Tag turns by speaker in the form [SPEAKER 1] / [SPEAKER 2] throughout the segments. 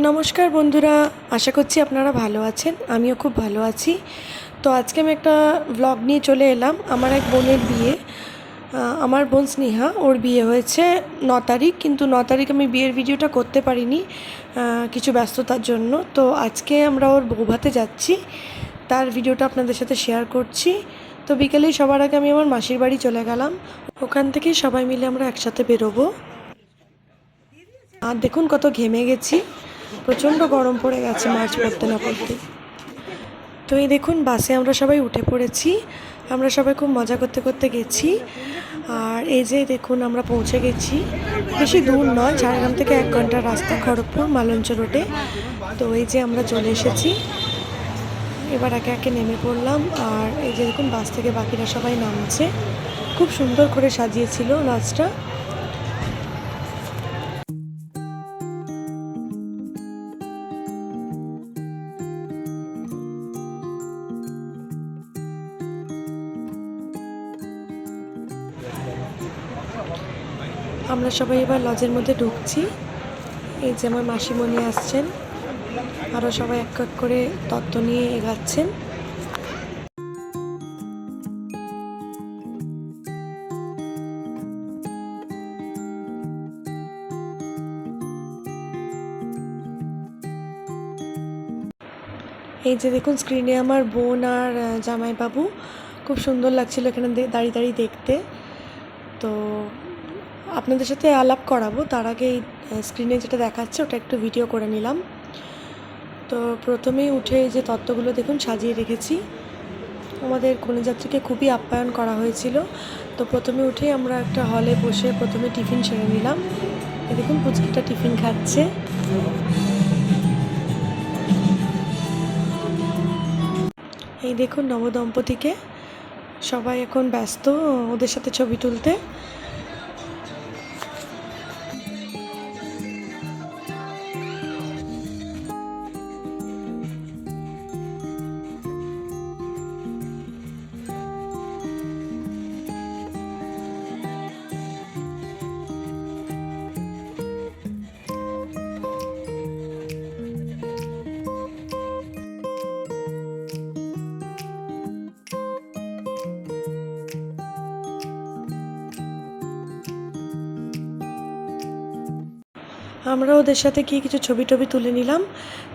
[SPEAKER 1] নমস্কার বন্ধুরা, আশা করছি আপনারা ভালো আছেন। আমিও খুব ভালো আছি। তো আজকে আমি একটা ব্লগ নিয়ে চলে এলাম। আমার এক বোনের বিয়ে, আমার বোন স্নেহা, ওর বিয়ে হয়েছে 9 তারিখ। কিন্তু 9 তারিখ আমি বিয়ের ভিডিওটা করতে পারিনি কিছু ব্যস্ততার জন্য। তো আজকে আমরা ওর বৌভাতে যাচ্ছি, তার ভিডিওটা আপনাদের সাথে শেয়ার করছি। তো বিকেলেই সবার আগে আমি আমার মাসির বাড়ি চলে গেলাম, ওখান থেকেই সবাই মিলে আমরা একসাথে বেরোবো। আর দেখুন কত ঘেমে গেছি, প্রচণ্ড গরম পড়ে গেছে মার্চ পড়তে না পড়তে। তো এই দেখুন বাসে আমরা সবাই উঠে পড়েছি, আমরা সবাই খুব মজা করতে করতে গেছি। আর এই যে দেখুন আমরা পৌঁছে গেছি, বেশি দূর নয়, ঝাড়গ্রাম থেকে 1 ঘন্টার রাস্তা, খড়গপুর মালঞ্চ রোডে। তো এই যে আমরা চলে এসেছি, এবার একে একে নেমে পড়লাম। আর এই যে দেখুন বাস থেকে বাকিরা সবাই নামছে, খুব সুন্দর করে সাজিয়েছিল লজটা। আমরা সবাই এবার লজের মধ্যে ঢুকছি। এই যে আমার মাসিমণি আসছেন, আরও সবাই এক এক করে তত্ত্ব নিয়ে এগাচ্ছেন। এই যে দেখুন স্ক্রিনে আমার বোন আর জামাইবাবু, খুব সুন্দর লাগছিল এখানে দাঁড়িয়ে দাঁড়িয়ে দেখতে। তো আপনাদের সাথে আলাপ করাবো, তার আগে এই স্ক্রিনে যেটা দেখাচ্ছে ওটা একটু ভিডিও করে নিলাম। তো প্রথমেই উঠে এই যে তত্ত্বগুলো দেখুন সাজিয়ে রেখেছি। আমাদের কন্যাযাত্রীকে খুবই আপ্যায়ন করা হয়েছিল। তো প্রথমে উঠেই আমরা একটা হলে বসে প্রথমে টিফিন সেরে নিলাম। এই দেখুন পুচকিটা টিফিন খাচ্ছে। এই দেখুন নবদম্পতিকে, সবাই এখন ব্যস্ত ওদের সাথে ছবি তুলতে। আমরা ওদের সাথে গিয়ে কিছু ছবি টবি তুলে নিলাম,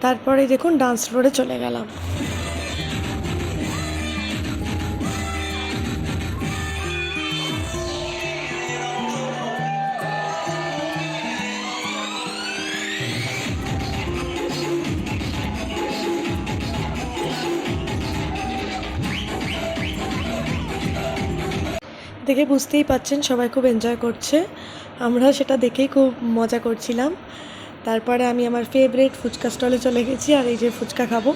[SPEAKER 1] তারপরে দেখুন ডান্স ফ্লোরে চলে গেলাম। দেখে বুঝতেই পাচ্ছেন সবাই খুব এনজয় করছে, আমরা সেটা দেখেই খুব মজা করছিলাম। তারপরে আমি আমার ফেভারিট ফুচকা স্টলে চলে গেছি, আর এই যে ফুচকা খাবো।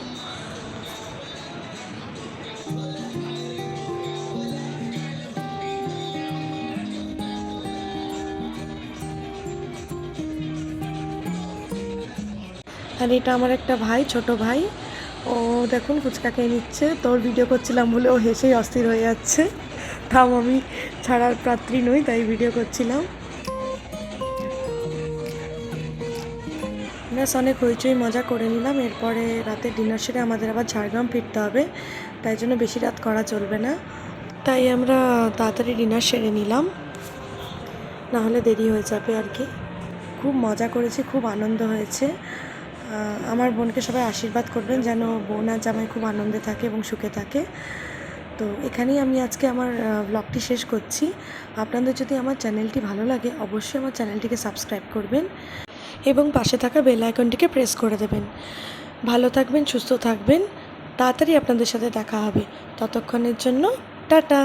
[SPEAKER 1] আর এটা আমার একটা ভাই, ছোট ভাই, ও দেখুন ফুচকা খেয়ে নিচ্ছে। তোর ভিডিও করছিলাম বলে ও হেসেই অস্থির হয়ে যাচ্ছে, তাও আমি ছাড়ার পাত্রী নই, তাই ভিডিও করছিলাম। ব্যাস অনেক হইচই মজা করে নিলাম। এরপরে রাতে ডিনার সেরে আমাদের আবার ঝাড়গ্রাম ফিরতে হবে, তাই জন্য বেশি রাত করা চলবে না। তাই আমরা তাড়াতাড়ি ডিনার সেরে নিলাম, না হলে দেরি হয়ে যাবে আর কি। খুব মজা করেছি, খুব আনন্দ হয়েছে। আমার বোনকে সবাই আশীর্বাদ করবেন যেন বোন আর জামাই খুব আনন্দে থাকে এবং সুখে থাকে। তো এখানেই আমি আজকে আমার ব্লগটি শেষ করছি। আপনাদের যদি আমার চ্যানেলটি ভালো লাগে অবশ্যই আমার চ্যানেলটিকে সাবস্ক্রাইব করবেন এবং পাশে থাকা বেল আইকনটিকে প্রেস করে দেবেন। ভালো থাকবেন, সুস্থ থাকবেন, তাড়াতাড়ি আপনাদের সাথে দেখা হবে। ততক্ষণের জন্য টাটা।